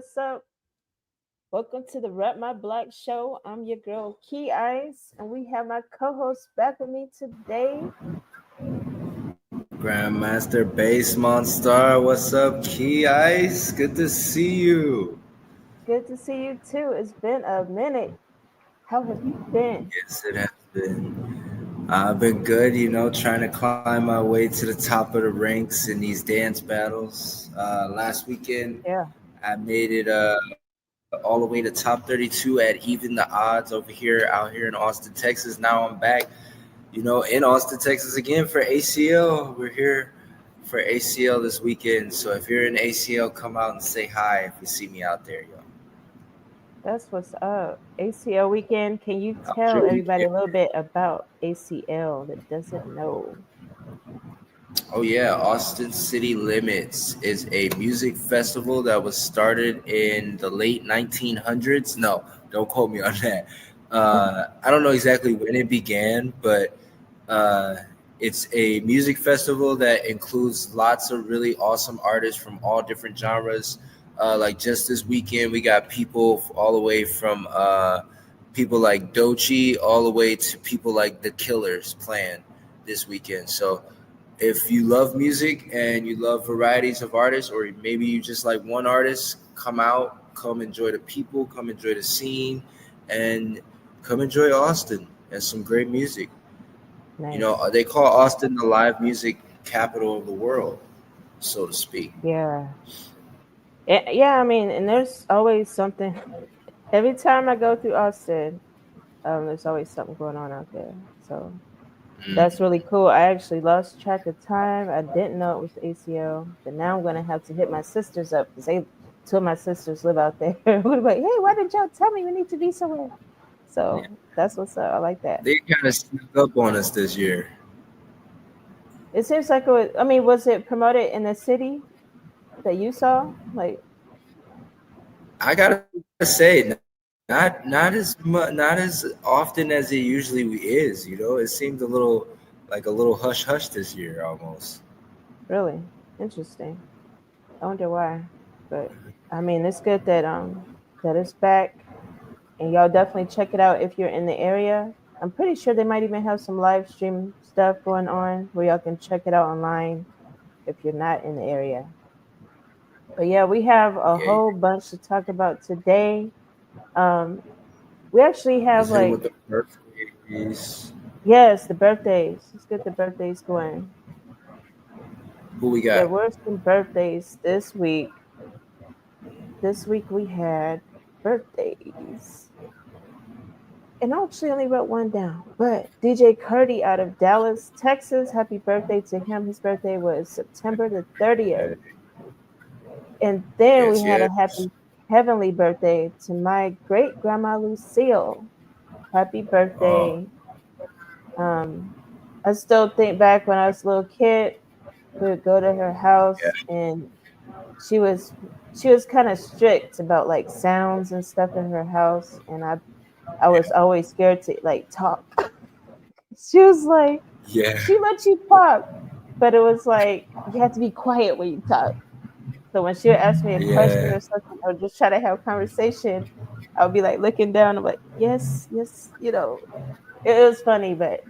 what's up? Welcome to the Rep My Black Show. I'm your girl KeyIce, and we have my co-host back with me today. Grandmaster Bass Monstar, what's up, KeyIce? Good to see you. Good to see you too. It's been a minute. How have you been? Yes, it has been. I've been good, trying to climb my way to the top of the ranks in these dance battles. Last weekend, Yeah, I made it all the way to top 32 at even the odds out here in Austin, Texas. Now I'm back, in Austin, Texas again for ACL. We're here for ACL this weekend. So if you're in ACL, come out and say hi if you see me out there, yo. that's what's up. ACL weekend. Can you How was tell your everybody weekend? a little bit about ACL that doesn't know? Oh yeah, Austin City Limits is a music festival that was started in the late 1900s. No, don't quote me on that. I don't know exactly when it began, but uh, it's a music festival that includes lots of really awesome artists from all different genres. Like just this weekend, we got people all the way from people like Dochi all the way to people like The Killers playing this weekend. So if you love music and you love varieties of artists, or maybe you just like one artist, come out, come enjoy the people, come enjoy the scene, and come enjoy Austin and some great music. Nice. They call Austin the live music capital of the world, so to speak. Yeah. Yeah, I mean, and there's always something. Every time I go through Austin, there's always something going on out there. So that's Mm. really cool. I actually lost track of time. I didn't know it was ACL, but now I'm gonna have to hit my sisters up because they two of my sisters live out there. We're like, hey, why didn't y'all tell me we need to be somewhere? Yeah. So that's what's up. I like that. They kind of snuck up on us this year. It seems like it was. I mean, was it promoted in the city that you saw? Like, I gotta say, not not as often as it usually is. It seemed a little hush hush this year almost. really interesting. I wonder why. But I mean, it's good that that it's back, and y'all definitely check it out if you're in the area. I'm pretty sure they might even have some live stream stuff going on where y'all can check it out online if you're not in the area. But yeah, we have a Yeah, whole bunch to talk about today. Um, we actually have let's hit them with like the birthdays. yes, the birthdays. Let's get the birthdays going. Who we There got? were some birthdays this week. This week we had birthdays. And I actually only wrote one down. But DJ Cardi out of Dallas, Texas, happy birthday to him. His birthday was September the 30th. And then we Yes, had a yes. happy heavenly birthday to my great grandma Lucille. Happy Oh, birthday. Um, I still think back when I was a little kid, we would go to her house yeah, and she was she was kind of strict about like sounds and stuff in her house, and I was yeah, always scared to like talk. She was like, yeah, she let you talk, but it was like you had to be quiet when you talk. So when she would ask me a question yeah, or something, or just try to have a conversation, I would be like looking down. I'm like, yes, yes, it was funny, but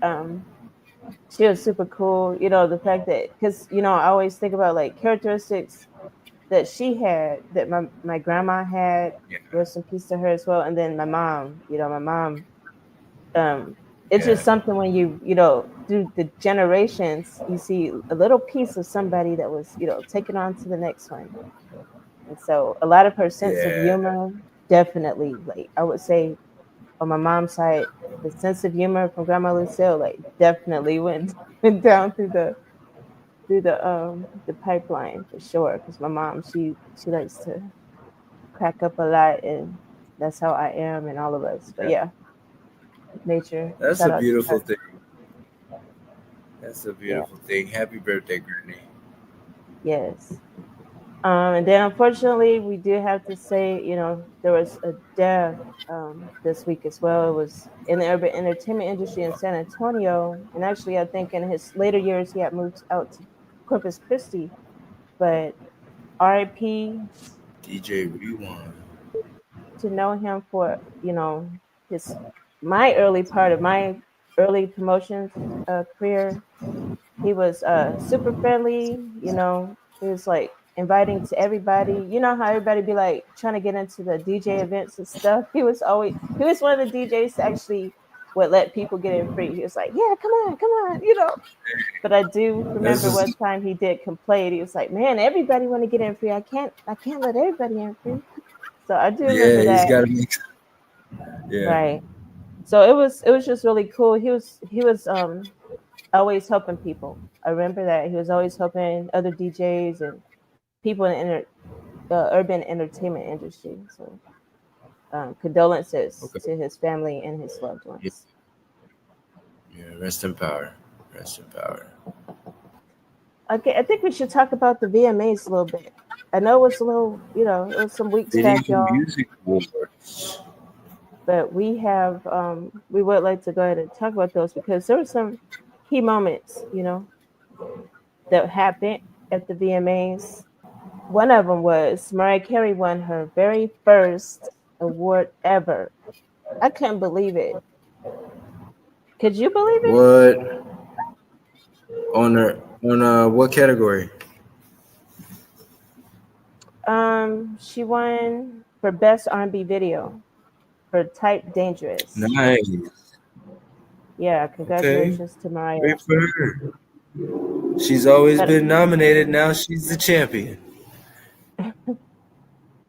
she was super cool. The fact that because I always think about like characteristics that she had that my grandma had. yeah, Rest in peace to her as well. And then my mom. My mom. Um, it's yeah, just something when through the generations, you see a little piece of somebody that was taken on to the next one. And so a lot of her sense of yeah. humor, definitely, like I would say on my mom's side, the sense of humor from Grandma Lucille, like definitely went went down through the pipeline for sure. Because my mom, she likes to crack up a lot, and that's how I am, and all of us. But Yeah. yeah, nature. That's Shout a out to beautiful her. thing. That's a Yeah. beautiful thing. Happy birthday, Granny. Yes. And then unfortunately, we do have to say, there was a death this week as well. It was in the urban entertainment industry in San Antonio, and actually, I think in his later years, he had moved out to Corpus Christi. But R.I.P. DJ Rewind. to know him for, his my early part of my early promotions career. He was super friendly. He was like inviting to everybody. You know how everybody be like trying to get into the DJ events and stuff. He was one of the DJs that actually would let people get in free. He was like, yeah, come on, come on. But I do That's remember one just time he did complain. He was like, man, everybody want to get in free. I can't let everybody in free. So I do yeah. remember He's that. got to make yeah. Right. So it was just really cool. He was always helping people. I remember that he was always helping other DJs and people in the urban entertainment industry. So condolences Okay. to his family and his loved Yeah, ones. yeah. Rest in power. Rest in power. Okay, I think we should talk about the VMAs a little bit. I know it was a little, it was some weeks Video back, y'all, Music Awards. but we would like to go ahead and talk about those because there were some key moments, that happened at the VMAs. One of them was Mariah Carey won her very first award ever. I couldn't believe it. Could you believe it? What on what category? She won for best R&B video for Type Dangerous. Nice. Yeah, Okay. congratulations to Mariah. Great for her. She's always But been nominated. Now she's the champion.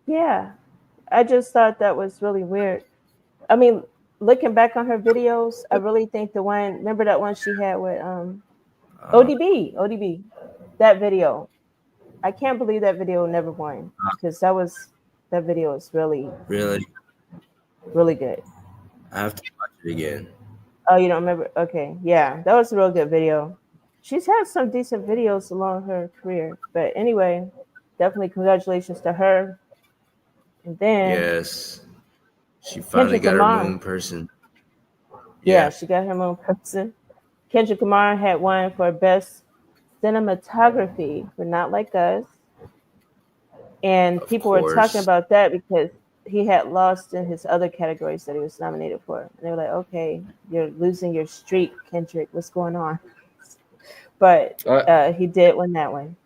yeah, I just thought that was really weird. I mean, looking back on her videos, I really think the one, remember that one she had with Uh, ODB, that video. I can't believe that video never won because that video is really, really, really good. I have to watch it again. Oh, you don't remember? Okay, yeah, that was a real good video. She's had some decent videos along her career, but anyway, definitely congratulations to her. And then Yes, she finally Kendrick got her Lamar, moon person. yeah, Yeah, she got her own person. Kendrick Lamar had won for best cinematography for Not Like Us, and of people were talking course. about that because he had lost in his other categories that he was nominated for. And they were like, "Okay, you're losing your streak, Kendrick. What's going on?" But Uh, he did win that one.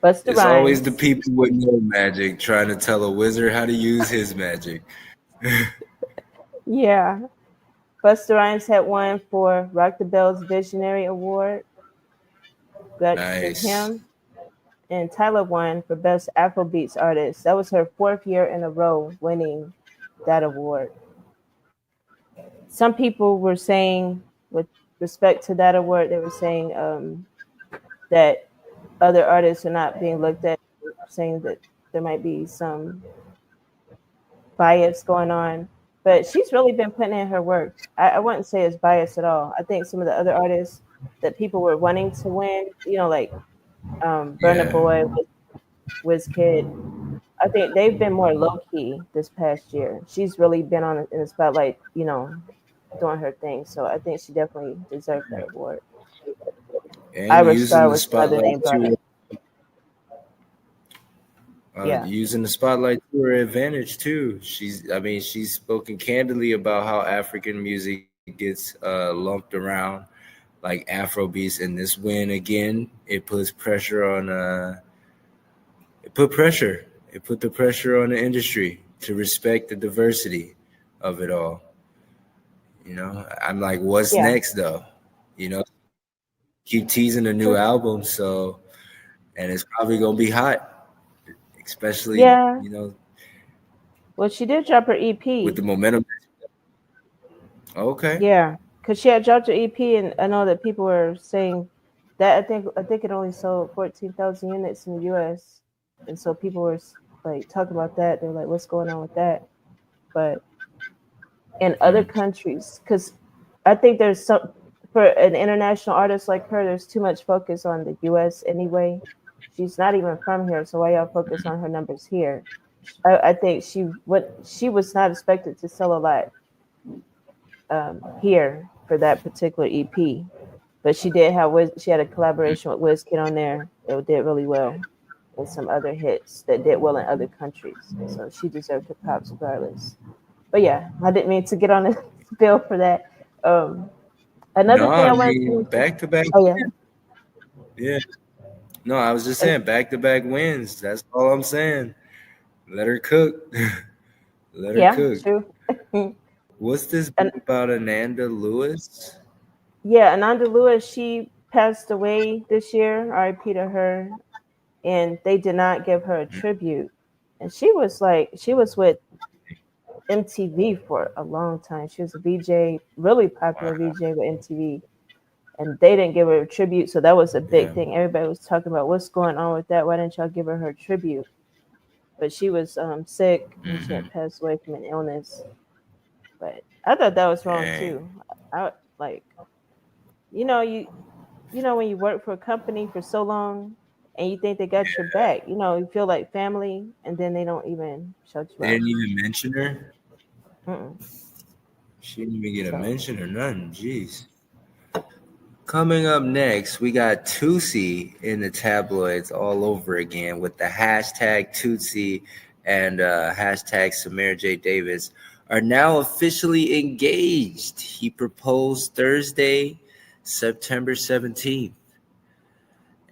Busta it's always the Rhymes, people with no magic trying to tell a wizard how to use his magic. yeah, Busta Rhymes had won for Rock the Bells Visionary Award. Congrats to Nice. him. And Tyler won for Best Afrobeats Artist. That was her fourth year in a row winning that award. Some people were saying, with respect to that award, they were saying that other artists are not being looked at, saying that there might be some bias going on. But she's really been putting in her work. I wouldn't say it's bias at all. I think some of the other artists that people were wanting to win, like Burna Yeah. Boy, Wizkid, I think they've been more low key this past year. She's really been on in the spotlight, doing her thing. So I think she definitely deserved that award. And Irish using Star the was the other name spotlight brought up. to Yeah. using the spotlight to her advantage too. I mean, she's spoken candidly about how African music gets lumped around like Afro beats, and this win again, it puts pressure on. It put pressure. It put the pressure on the industry to respect the diversity of it all. I'm like, what's Yeah. next though? You know, keep teasing a new So album, so and it's probably gonna be hot, especially yeah. Well, she did drop her with EP. the momentum. Okay. Yeah, because she had dropped her EP, and I know that people were saying that I think it only sold 14,000 units in the U.S. And so people were like talking about that. They're like, "What's going on with that?" But in other Mm, countries, because I think there's some for an international artist like her, there's too much focus on the U.S. anyway. She's not even from here, so why y'all focus on her numbers here? I think she was not expected to sell a lot here for that particular EP. But she did have she had a collaboration with Wizkid on there. It did really well. and some other hits that did well in other countries. So she deserved her props regardless. But yeah, I didn't mean to get on the bill for that. Um, No, Another thing I I wanted to mean mention. back to back. Oh yeah, Yeah. No, I was just and saying back to back wins. That's all I'm saying. Let her cook. Let her yeah, cook. true. What's this And beat about Ananda Lewis? yeah, Ananda Lewis, she passed away this year. R.I.P. to her. And they did not give her a tribute. And she was with MTV for a long time. She was a VJ, really popular Wow. VJ with MTV. And they didn't give her a tribute. So that was a big Yeah. thing. Everybody was talking about what's going on with that. Why didn't y'all give her tribute? But she was sick and she Mm-hmm. had passed away from an illness. But I thought that was wrong Dang. too. I like, you know, when you work for a company for so long and you think they got your back, you feel like family, and then they don't even shout you They out. didn't even mention her. Mm-mm. She didn't even get a So mention or nothing. Jeez. Coming up next, we got Tootsie in the tabloids all over again with the hashtag Tootsie and hashtag Samir J. Davis are now officially engaged. He proposed Thursday, September 17th.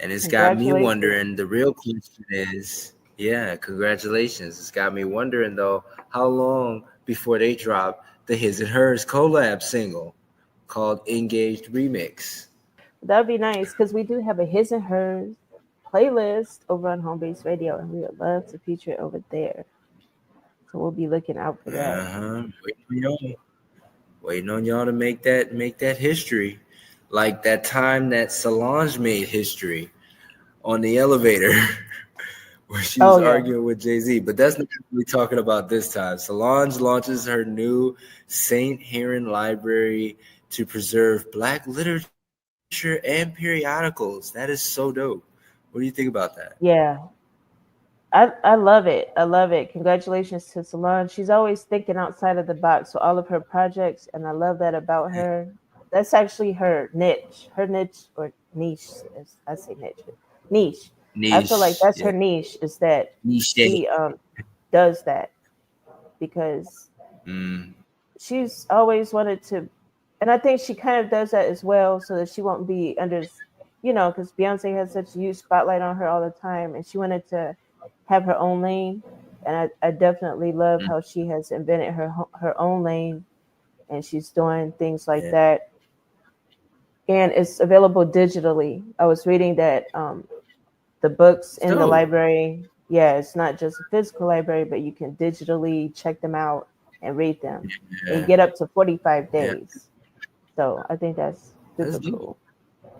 And it's got me congratulations. wondering, the real question is, yeah, congratulations. It's got me wondering, though, how long before they drop the His and Hers collab single called Engaged Remix? That'd be nice because we do have a his and hers playlist over on HomeBase Radio, and we would love to feature it over there. So we'll be looking out for that. Uh-huh. Waiting on y'all to make that history. Like that time that Solange made history on the elevator where she Oh was yeah, arguing with Jay-Z. But that's not what we're talking about this time. Solange launches her new Saint Heron library to preserve Black literature and periodicals. That is so dope. What do you think about that? yeah. I love it. I love it. Congratulations to Solange. She's always thinking outside of the box with all of her projects, and I love that about her. That's actually her niche. Her niche or niche, as I say niche, niche. I feel like Niche. that's Yeah. her niche is that Niche. she does that because Mm, she's always wanted to, and I think she kind of does that as well, so that she won't be under, because Beyonce has such a huge spotlight on her all the time, and she wanted to have her own lane. And I definitely love how she has invented her own lane, and she's doing things like yeah. that. And it's available digitally. I was reading that the books in the Dope. library, yeah, it's not just a physical library, but you can digitally check them out and read them. And you Yeah. get up to 45 Yeah. days. So I think that's That's super dope. cool.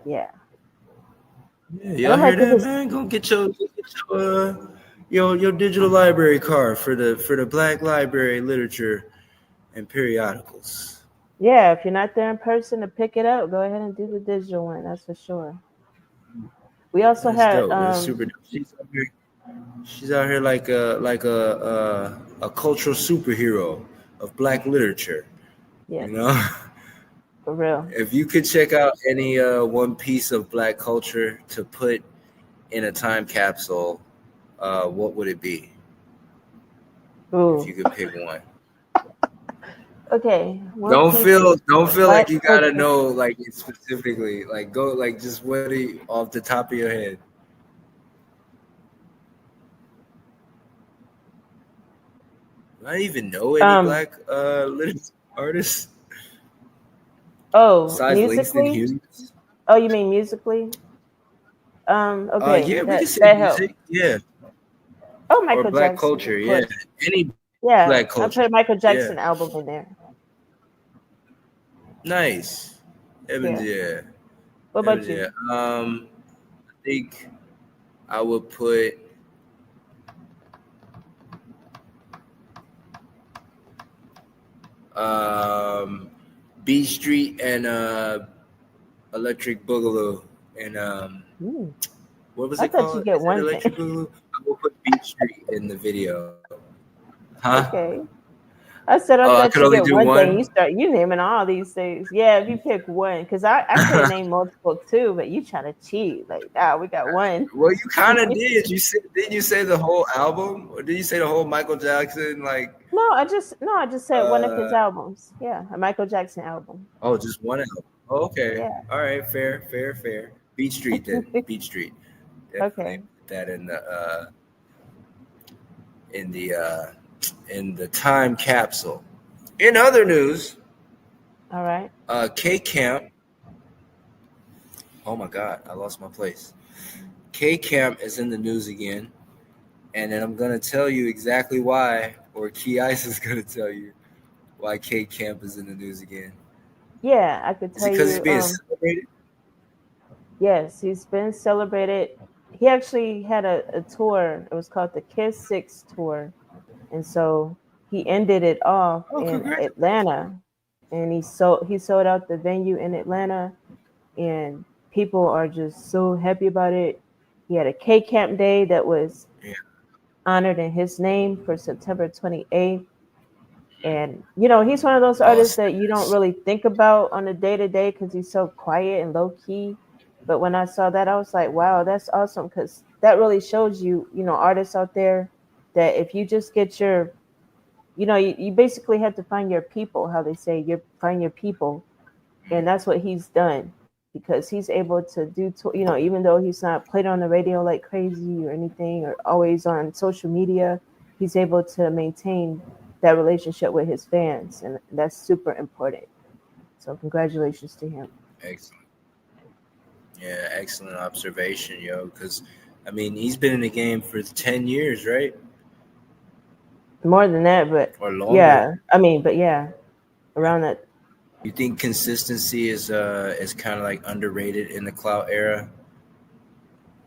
Yeah. Yeah, And y'all I'm hear like, that, this is, man? Go get your digital library card for the Black Library literature and periodicals. yeah, if you're not there in person to pick it up, go ahead and do the digital one. That's for sure. We also That's had, dope. That's super dope. She's out here like a cultural superhero of Black literature. yeah, You know, for real. if you could check out any one piece of Black culture to put in a time capsule, what would it be if Ooh. you could pick one? Okay. One Don't piece feel of don't feel like black you gotta culture. know like specifically. Like go like just what do you, off the top of your head. Do I even know any Um, black literature artists oh, besides Langston musically? Hughes? Oh, you mean musically? Okay, Yeah, we that could say that helps. music, yeah, Oh, or Michael black Jackson, culture, of yeah, course. any black culture, Yeah, I put a Michael yeah, Jackson album in there. nice. Evans, Yeah. yeah, What Evans, about yeah. you? I think I would put um Beat Street and Electric Boogaloo and Hmm. what was I it thought you called? get Is it one Electric thing. Boogaloo? I will put Beat Street in the video. Huh? Okay. I said I Oh, I thought could you only get do one thing. one. You naming all these things. Yeah, if you pick one, because I could name multiple too, but you trying to cheat. Like, we got one. Well, you kind of did. You said, didn't you say the whole album, or did you say the whole Michael Jackson? Like, I just said one of his albums. Yeah, a Michael Jackson album. oh, just one album. Oh, okay, Yeah. all right, fair. Beat Street then. Beat Street. Definitely Okay. put that in the in the time capsule. In other news, All right. K Camp. Oh my God, I lost my place. K Camp is in the news again, and then I'm gonna tell you exactly why, or KeyIce is gonna tell you why K Camp is in the news again. Yeah, I could Is it tell because he's you. being celebrated? Yes, he's been celebrated. He actually had a tour. It was called the Kiss Six Tour, and so he ended it off Oh, in congratulations! Atlanta, and he sold out the venue in Atlanta, and people are just so happy about it. He had a K Camp Day that was Yeah, honored in his name for September 28th. And he's one of those oh, artists that you don't snaps. really think about on a day to day because he's so quiet and low key. But when I saw that, I was like, wow, that's awesome, because that really shows artists out there that if you just get you basically have to find your people, how they say, you find your people. And that's what he's done, because he's able to do, even though he's not played on the radio like crazy or anything, or always on social media, he's able to maintain that relationship with his fans, and that's super important. So congratulations to him. Excellent. Yeah, excellent observation, yo. Because I mean, he's been in the game for 10 years, right, More than that, but or longer. yeah, I mean, but yeah, around that. You think consistency is kind of like underrated in the clout era?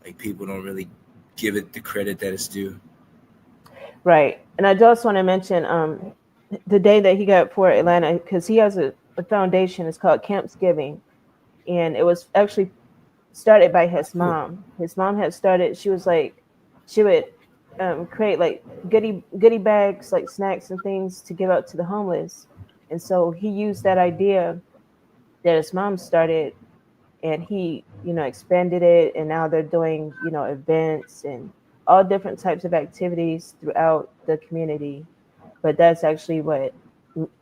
Like people don't really give it the credit that it's due. Right. And I just want to mention the day that he got for Atlanta, because he has a foundation. It's called Camps Giving, and it was actually started by his Oh, mom. His mom had started. She was like, she would create like goodie bags, like snacks and things to give out to the homeless. And so he used that idea that his mom started, and he expanded it, and now they're doing events and all different types of activities throughout the community. But that's actually what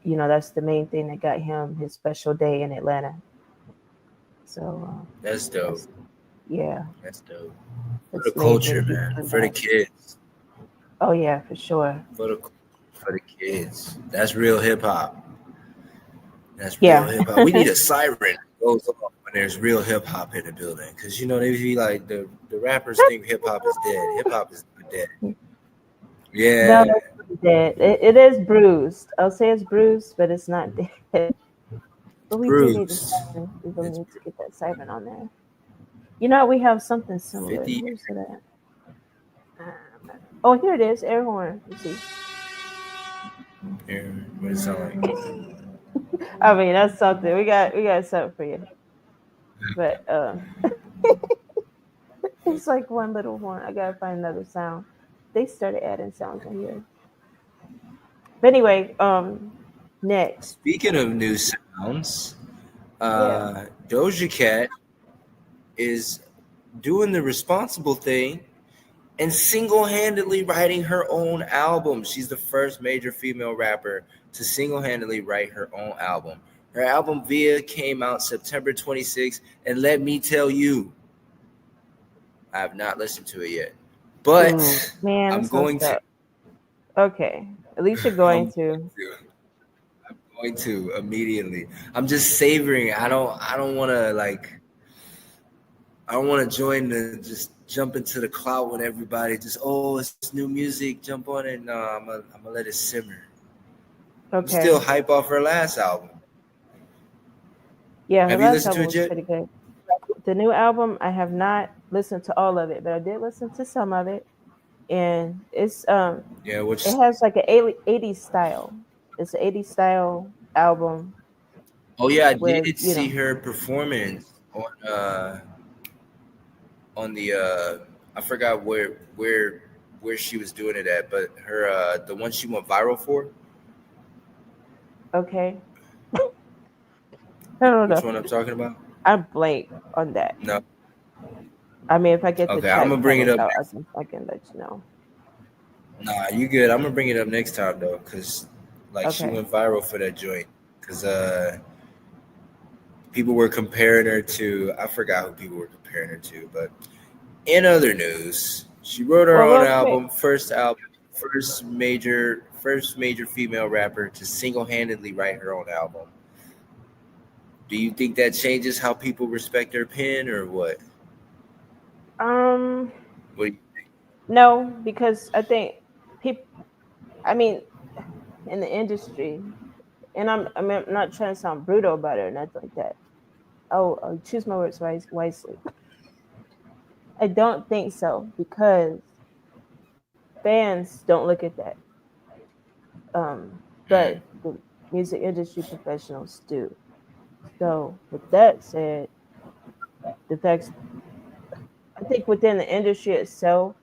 that's the main thing that got him his special day in Atlanta. So that's dope. that's yeah, That's dope. For the that's major culture, that he's man. doing For the that. kids. Oh yeah, for sure. For the kids. That's real hip hop. That's real Yeah. hip hop. We need a siren that goes off when there's real hip hop in the building, because they be like the rappers think hip hop is dead. Hip hop is not dead. No, Yeah, it's not dead. It is bruised. I'll say it's bruised, but it's not dead. But we do need a bruised. siren. We really It's need to get that siren on there. We have something similar. 50 Where's it at? Oh, here it is. Air horn. You see. here. What does it sound like? I mean, that's something. We got something for you. But it's like one little horn. I gotta find another sound. They started adding sounds in here. But anyway, next. Speaking of new sounds, Yeah. Doja Cat is doing the responsible thing and single-handedly writing her own album. She's the first major female rapper to single-handedly write her own album. Her album Via came out September 26th, and let me tell you, I have not listened to it yet, but Ooh, man, I'm that's messed going to. up. Okay. At least you're I'm going going to. to. I'm going to immediately. I'm just savoring. I don't want to like. I don't want to join the just jump into the cloud when everybody just it's new music, jump on it. No, I'm gonna let it simmer. I'm still Okay. hype off her last album. Yeah, her Have you last listened to album it was yet? pretty good. The new album, I have not listened to all of it, but I did listen to some of it. And Yeah, which it has like an 80s style. It's an 80s style album oh yeah, I where, did see her performance on the I forgot where she was doing it at, but her the one she went viral for. Okay. I don't Which know. one I'm talking about? I'm blank on that. No. I mean, if I get the Okay, I'm track gonna bring it titles up out, next. I can let you know. Nah, you good. I'm gonna bring it up next time though, cause like she Okay. went viral for that joint. Cause people were comparing her to, I forgot who people were comparing her to, but in other news, she wrote her Well, own real quick. album, first major female rapper to single-handedly write her own album. Do you think that changes how people respect her pen or what? Um, What do you, no, because I think people. I mean, in the industry, and I'm not trying to sound brutal about it or nothing like that. Oh, choose my words wisely. I don't think so because fans don't look at that. mm, But the music industry professionals do. So with that said, the facts I think within the industry itself,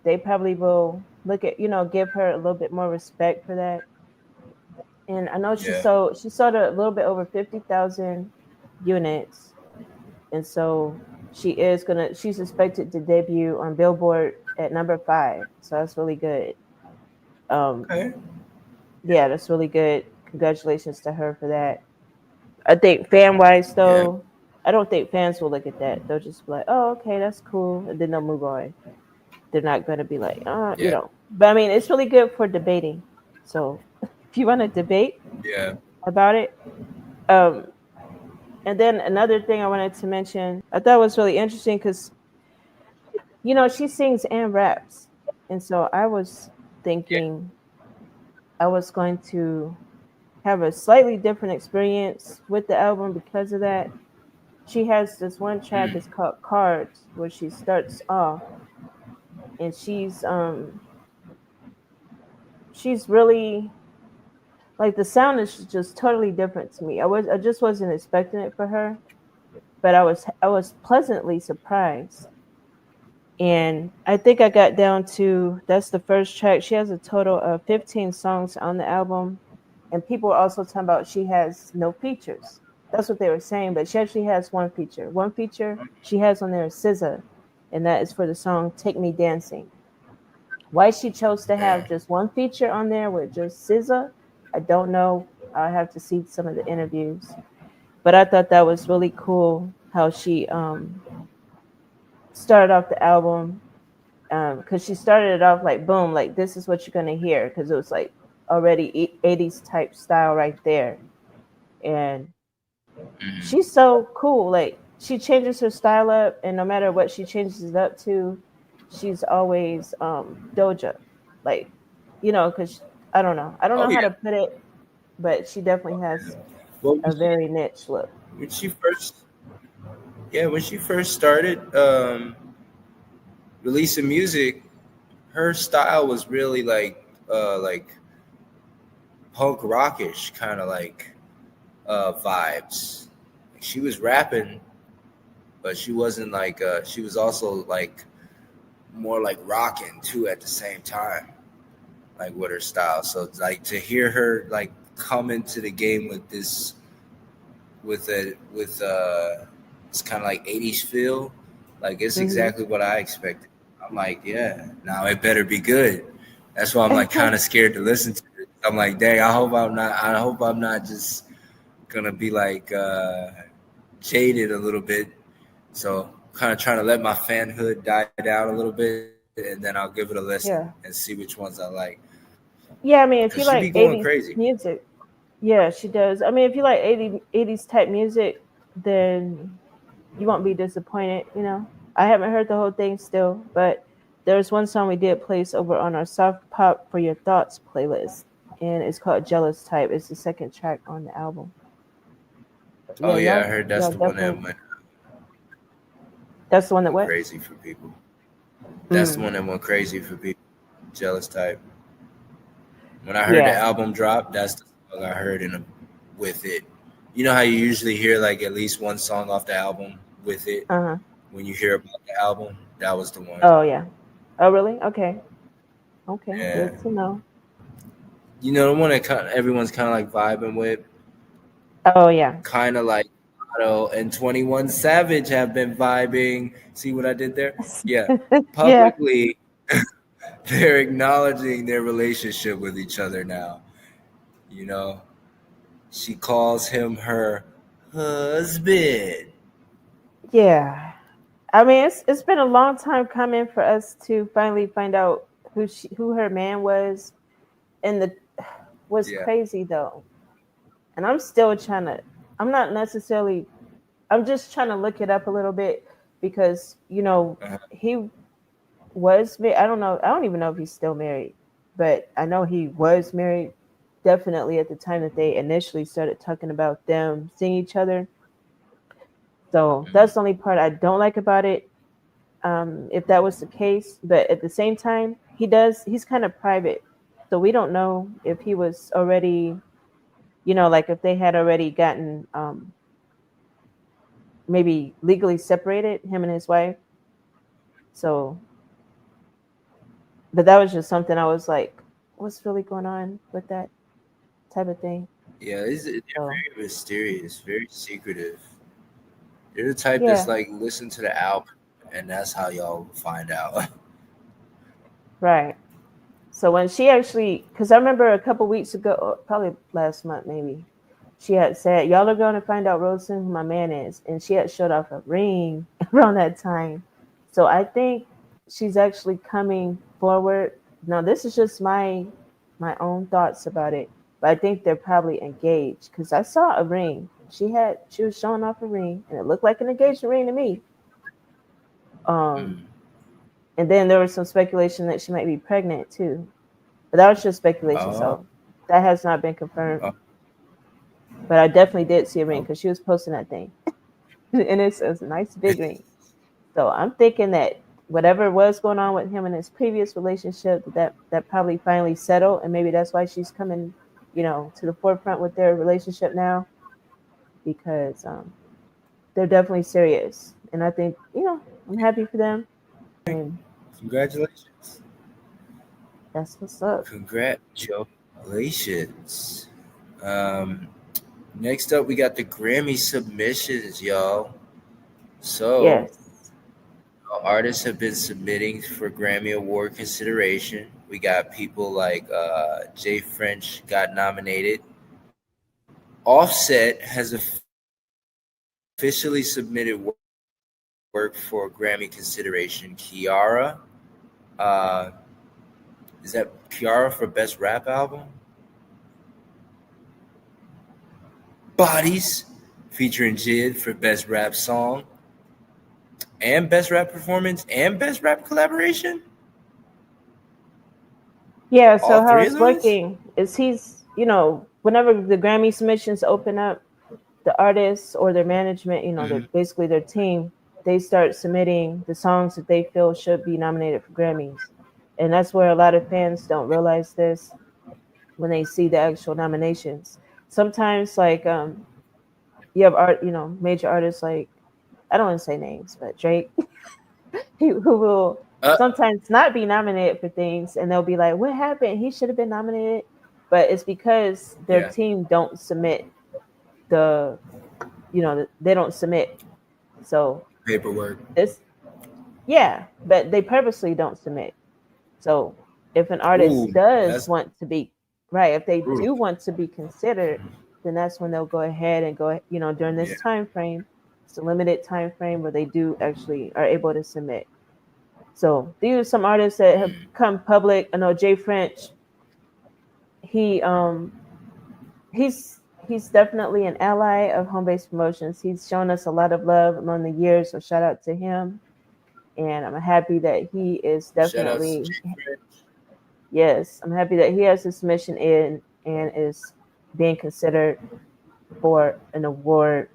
they probably will look at give her a little bit more respect for that. And I know yeah. she sold a little bit over 50,000 units, and so she's expected to debut on Billboard at number 5. So that's really good. Um, Okay. yeah, that's really good. Congratulations to her for that. I think fan wise Yeah. though, I don't think fans will look at that. They'll just be like, "Oh, okay, that's cool," and then they'll move on. They're not going to be like, Yeah. But I mean, it's really good for debating. So if you want to debate Yeah. about it, um, and then another thing I wanted to mention, I thought was really interesting because she sings and raps, and so I was Yeah. thinking I was going to have a slightly different experience with the album because of that. She has this one track, Mm, it's called Cards, where she starts off and she's really like the sound is just totally different to me. I just wasn't expecting it for her, but I was pleasantly surprised. And I think I got down to that's the first track. She has a total of 15 songs on the album, and people were also talking about she has no features. That's what they were saying, but she actually has one feature. One feature she has on there is SZA, and that is for the song "Take Me Dancing." Why she chose to have yeah. just one feature on there with just SZA, I don't know. I have to see some of the interviews, but I thought that was really cool how she started off the album because she started it off like boom, like this is what you're gonna hear because it was like already 80s type style right there, and Mm, she's so cool. Like she changes her style up, and no matter what she changes it up to, she's always Doja, like because I don't oh know how yeah. to put it, but she definitely has Well, a very niche look. when she first, yeah, when she first started releasing music, her style was really like punk rockish kind of like vibes. Like she was rapping, but she wasn't like she was also like more like rocking too at the same time, like with her style. So it's like to hear her like come into the game with this with it's kind of like 80s feel, like it's Hmm. exactly what I expected. I'm like, yeah, now it better be good. That's why I'm like kind of scared to listen to it. I'm like, dang, I hope I'm not just gonna be like jaded a little bit. So kind of trying to let my fanhood die down a little bit, and then I'll give it a listen and Yeah, see which ones I like. yeah. I mean, Cause if she you be like going 80s crazy. music, yeah, she does. I mean, if you like 80s type music, then you won't be disappointed. I haven't heard the whole thing still, but there's one song we did place over on our soft pop for your thoughts playlist, and it's called Jealous Type. It's the second track on the album. But Oh yeah, yeah, I heard that's y'all the one definitely. that That's the one that went what? crazy for people. That's the Mm, one that went crazy for people. Jealous type. When I heard the yeah. album drop, that's the song I heard with it. You know how you usually hear like at least one song off the album with it Uh huh. when you hear about the album. That was the one. Oh yeah. Oh really? Okay. Okay. Yeah. Good to know. You know the one that everyone's kind of like vibing with, Oh yeah. kind of like Otto and 21 Savage have been vibing. See what I did there? Yeah, Yeah. publicly they're acknowledging their relationship with each other now. You know, she calls him her husband. Yeah. I mean, it's been a long time coming for us to finally find out who her man was, and the was Yeah. crazy though. And I'm still trying to. I'm not necessarily. I'm just trying to look it up a little bit because he was married. I don't know. I don't even know if he's still married, but I know he was married. Definitely at the time that they initially started talking about them seeing each other. So that's the only part I don't like about it. If that was the case. But at the same time, he's kind of private. So we don't know if he was already, like if they had already gotten maybe legally separated, him and his wife. So, but that was just something I was like, what's really going on with that type of thing? Yeah, they're So, very mysterious, very secretive. They're the type that's yeah, like listen to the album, and that's how y'all find out. right. So when she actually, because I remember a couple weeks ago, or probably last month maybe, she had said, "Y'all are going to find out real soon who my man is," and she had showed off a ring around that time. So I think she's actually coming forward. Now this is just my own thoughts about it, but I think they're probably engaged because I saw a ring. She was showing off a ring, and it looked like an engagement ring to me. Um, Mm. and then there was some speculation that she might be pregnant too. But that was just speculation, Oh, so that has not been confirmed. oh, But I definitely did see a ring oh. because she was posting that thing, and it's a nice big ring. So I'm thinking that whatever was going on with him in his previous relationship, that probably finally settled, and maybe that's why she's coming, to the forefront with their relationship now because they're definitely serious, and I think I'm happy for them, and Congratulations. that's what's up. Congratulations. Um, Next up, we got the Grammy submissions, y'all. So, Yes, artists have been submitting for Grammy Award consideration. We got people like Jay French got nominated. Offset has officially submitted work for Grammy consideration. Uh, is that Kiara for Best Rap Album? Bodies featuring Jid for Best Rap Song and Best Rap Performance and Best Rap Collaboration. yeah. All So how three of it's those? working is whenever the Grammy submissions open up, the artists or their management, Hmm. their basically their team, they start submitting the songs that they feel should be nominated for Grammys. And that's where a lot of fans don't realize this when they see the actual nominations. Sometimes like you have major artists like I don't want to say names, but Drake who will Uh, sometimes not be nominated for things and they'll be like, what happened? He should have been nominated. But it's because their yeah, team don't submit the they don't submit. So paperwork. it's yeah, but they purposely don't submit. So if an artist Ooh, does that's want to be right, if they brutal. do want to be considered, then that's when they'll go ahead and go, during Yeah. this time frame. It's a limited time frame where they do actually are able to submit. So these are some artists that have Mm. come public. I know Jay French. He he's definitely an ally of HomeBase Promotions. He's shown us a lot of love along the years, so shout out to him. And I'm happy that he is Shout out to definitely Jay French. yes, I'm happy that he has his submission in and is being considered for an award.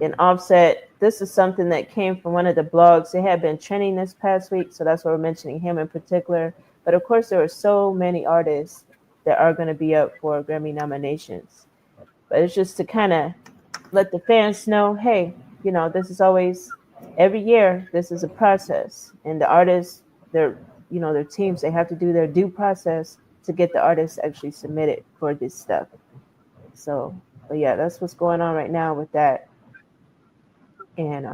In Offset, this is something that came from one of the blogs. They had been trending this past week, so that's why we're mentioning him in particular. But of course, there are so many artists that are going to be up for Grammy nominations. But it's just to kind of let the fans know, hey, this is always every year. This is a process, and the artists, their teams, they have to do their due process to get the artists actually submitted for this stuff. So, but yeah, that's what's going on right now with that. And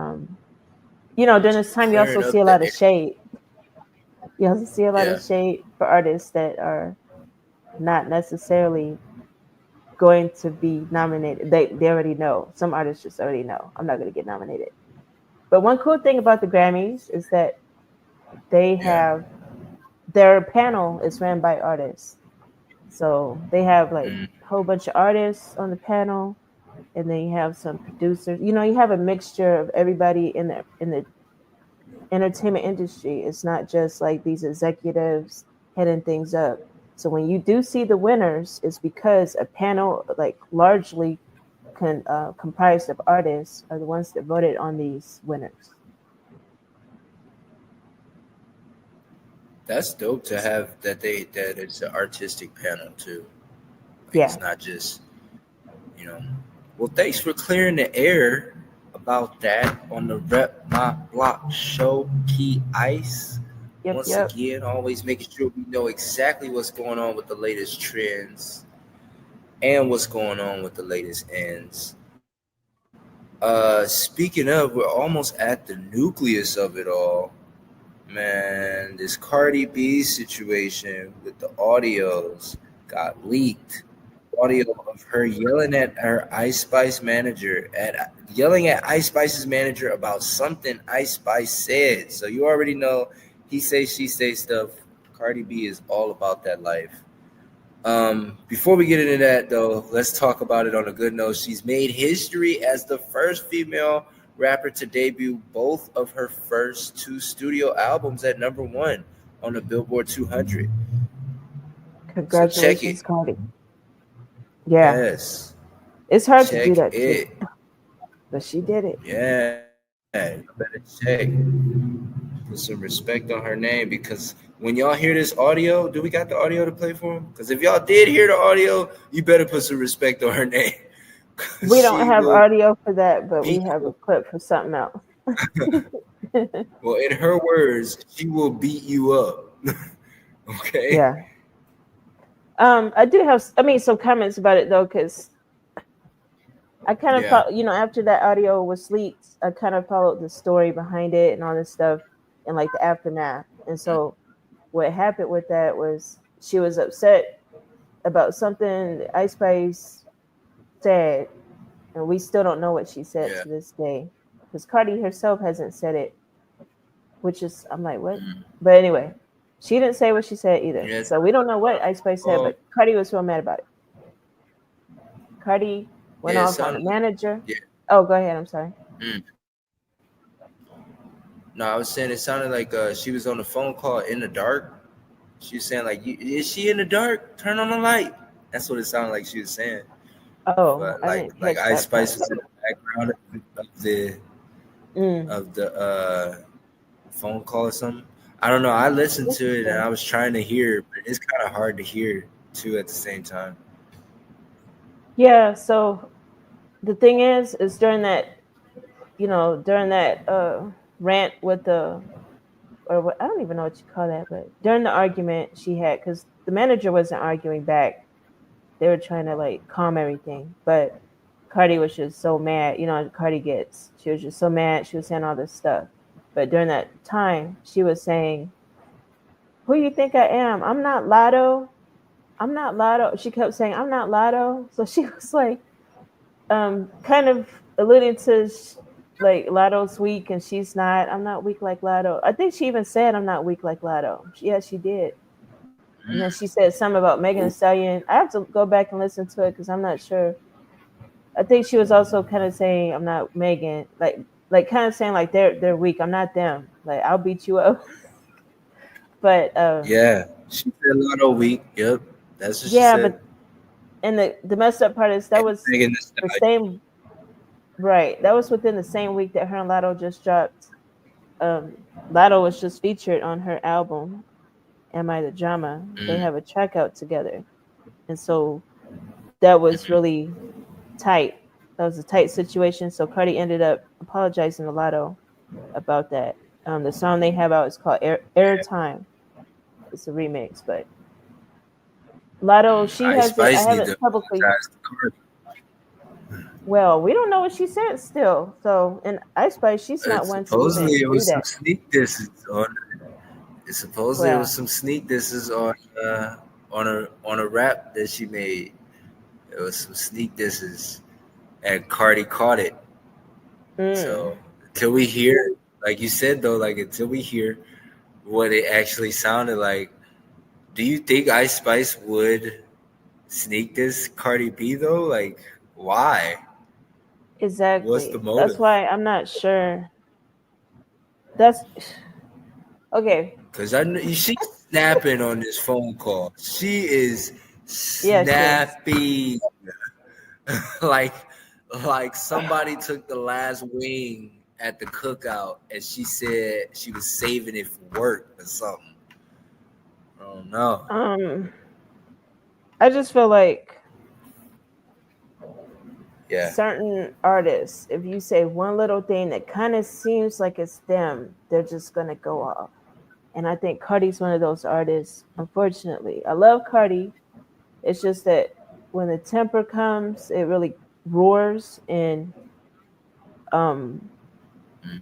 during this time, you also Clearing see up a the lot of shade. You also see a lot of yeah. shade for artists that are not necessarily going to be nominated. They already know. Some artists just already know I'm not going to get nominated. But one cool thing about the Grammys is that they Yeah. have their panel is ran by artists. So they have like Mm, a whole bunch of artists on the panel, and then you have some producers. You have a mixture of everybody in the entertainment industry. It's not just like these executives heading things up. So when you do see the winners, it's because a panel like largely comprised of artists are the ones that voted on these winners. that's dope to have that it's an artistic panel too. Like Yeah. it's not just you know. Well, thanks for clearing the air about that on the Rep My Block show, Key Ice. Yep. Once Yep. again, always making sure we know exactly what's going on with the latest trends and what's going on with the latest ends. Speaking of, we're almost at the nucleus of it all. Man, this Cardi B situation with the audios got leaked. Audio of her yelling at her Ice Spice manager at yelling at Ice Spice's manager about something Ice Spice said. So you already know he say she say stuff. Cardi B is all about that life. Before we get into that though, let's talk about it on a good note. She's made history as the first female rapper to debut both of her first two studio albums at number one on the Billboard 200. So check it. Congratulations, Cardi. Yeah, Yes, it's hard to do check that too, it. but she did it. Yeah, you better check. Put some respect on her name because when y'all hear this audio, do we got the audio to play for him? Because if y'all did hear the audio, you better put some respect on her name. We don't She have will audio for that, but we beat have a you. clip for something else. Well, in her words, she will beat you up. Okay. Yeah. I do have, some comments about it though, because I kind of Yeah. thought, after that audio was leaked, I kind of followed the story behind it and all this stuff and like the aftermath. And so what happened with that was she was upset about something Ice Spice said, and we still don't know what she said Yeah. to this day because Cardi herself hasn't said it, which is, I'm like, what? Mm. But anyway, she didn't say what she said either. Yeah. So we don't know what Ice Spice said, Oh, but Cardi was real mad about it. Cardi went yeah. It off on the sounded. manager. Yeah. Oh, go ahead. I'm sorry. Mm. No, I was saying it sounded like she was on a phone call in the dark. She was saying like, "Is she in the dark? Turn on the light." That's what it sounded like she was saying. Oh, But I like didn't like catch Ice that part. Spice was in the background of the Mm. of the phone call or something. I don't know. I listened to it and Interesting. I was trying to hear, but it's kind of hard to hear too at the same time. Yeah. So the thing is during that rant with the, or what, I don't even know what you call that, but during the argument she had, because the manager wasn't arguing back, they were trying to like calm everything, but Cardi was just so mad. Cardi gets. She was just so mad. She was saying all this stuff, but during that time, she was saying, "Who you think I am? I'm not Lotto. I'm not Lotto." She kept saying, "I'm not Lotto." So she was like, kind of alluding to like Lotto's weak and she's not. I'm not weak like Lotto. I think she even said, "I'm not weak like Lotto." Yeah, she did. And then she said something about Megan Thee Ooh, Stallion. I have to go back and listen to it because I'm not sure. I think she was also kind of saying, "I'm not Megan," like kind of saying like they're weak. I'm not them. Like I'll beat you up. But yeah, she said Lotto week. Yep, that's what she yeah, said. but and the messed up part is that And was Megan Thee the Stallion. same, right. That was within the same week that her and Lotto just dropped. Lotto was just featured on her album "Am I the Drama." They Mm, have a track out together, and so that was mhm. really tight. That was a tight situation. So Cardi ended up apologizing to Lotto about that. The song they have out is called Yeah, Airtime. It's a remix, but Lotto, she Ice hasn't. I Spice need haven't to publicly. apologize to Cardi. Well, we don't know what she said still. So, and I Spice, she's not one to Supposedly even it do was some that. sneak disses on. Supposedly it was Well, some sneak disses on a rap that she made. It was some sneak disses, and Cardi caught it. mm, So until we hear, like you said though, like until we hear what it actually sounded like, do you think Ice Spice would sneak this Cardi B though? Like, why? What's the exactly. That's motive? why I'm not sure. That's okay. Because I know she's snapping on this phone call. She is Yeah, she is. snappy. like like somebody took the last wing at the cookout and she said she was saving it for work or something. I don't know. Um, I just feel like Yeah. certain artists, if you say one little thing that kind of seems like it's them, they're just gonna go off. And I think Cardi's one of those artists. Unfortunately, I love Cardi. It's just that when the temper comes, it really roars. And um, Mm.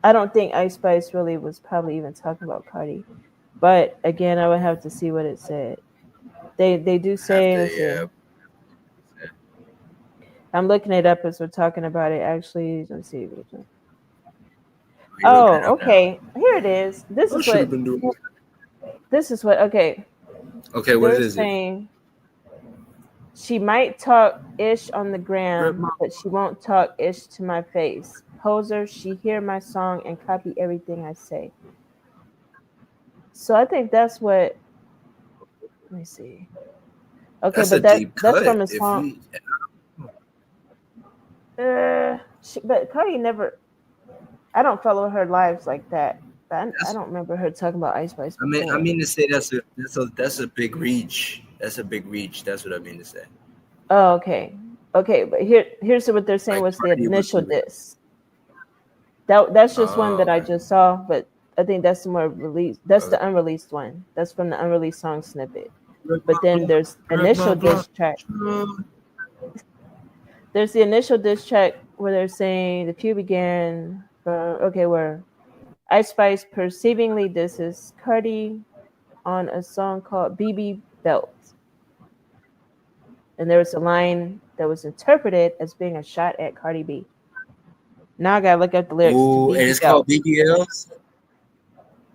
I don't think Ice Spice really was probably even talking about Cardi. But again, I would have to see what it said. They do Have say, to, let's see. yeah. I'm looking it up as we're talking about it. Actually, let's see. Are you looking it Oh, up now? okay. Here it is. This I is should have what. been doing. This is what. Okay, Okay, what they're is it? saying she might talk ish on the gram, but she won't talk ish to my face. Poser, she hear my song and copy everything I say. So I think that's what. Let me see. Okay, That's a but that deep that's cut. from a If song. we But Cardi never. I don't follow her lives like that. But I that's don't remember her talking about Ice Spice I before. mean to say that's a big reach. That's a big reach. That's what I mean to say. Oh, okay. Okay, but here's what they're saying Like was the Cardi would initial do it. diss. That's just one Oh, that I okay. just saw, but I think that's the more released. That's Okay. the unreleased one. That's from the unreleased song snippet. But then there's initial diss track. There's the initial diss track where they're saying the feud began from where Ice Spice perceivingly disses Cardi on a song called BB Belt. And there was a line that was interpreted as being a shot at Cardi B. Now I gotta look up the lyrics to Ooh, and BB it's called Belt. BBLs.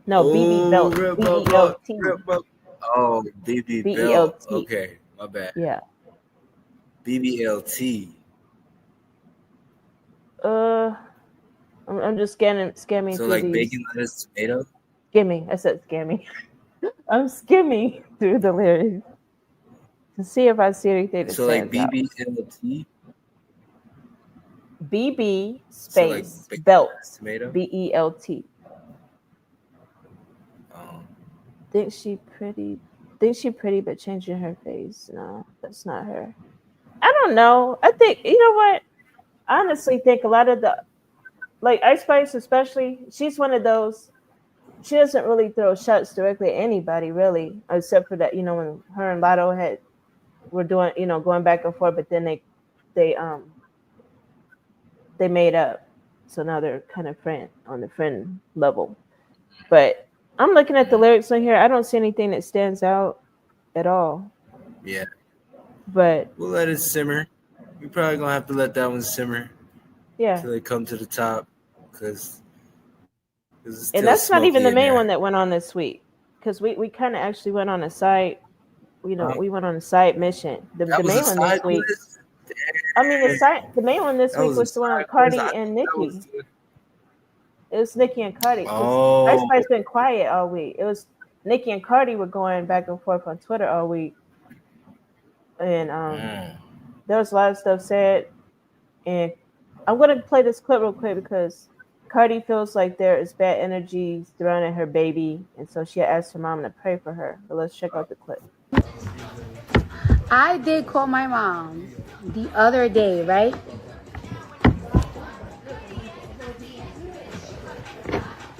No, BB Ooh, Belt. rip B up, E L up, T. rip up. Oh, BB B E L Belt. T. Okay, my bad. Yeah. BBLT. Uh, I'm just scamming So through like these. bacon, lettuce, tomato. Skimming. I said scamming. I'm skimming through the lyrics to see if I see anything that So like stands out. BBLT. BB So like space bacon, lettuce, belt. tomato. BELT. Um, Think she pretty? Think she pretty, but changing her face? No, that's not her. I don't know. I think you know what. I honestly think a lot of the like Ice Spice, especially, she's one of those. She doesn't really throw shots directly at anybody, really, except for that. When her and Lotto were doing, going back and forth, but then they they made up, so now they're kind of friend on the friend level. But I'm looking at the lyrics on here. I don't see anything that stands out at all. yeah, But we'll let it simmer. We're probably gonna have to let that one simmer yeah, till they come to the top, because it's still and that's not smoky even the in main there. one that went on this week, because we kind of actually went on a side. Um, We went on a side mission. The, that the was a main one this side week. quest. I mean, the main one this That week was a was the one side with quest. Cardi I and thought that was. Nicki. It was Nicki and Cardi because Ice Oh, Spice been quiet all week. It was Nicki and Cardi were going back and forth on Twitter all week, and mm. there was a lot of stuff said. And I'm gonna play this clip real quick because Cardi feels like there is bad energy surrounding her baby, and so she asked her mom to pray for her. But let's check out the clip. I did call my mom the other day, right?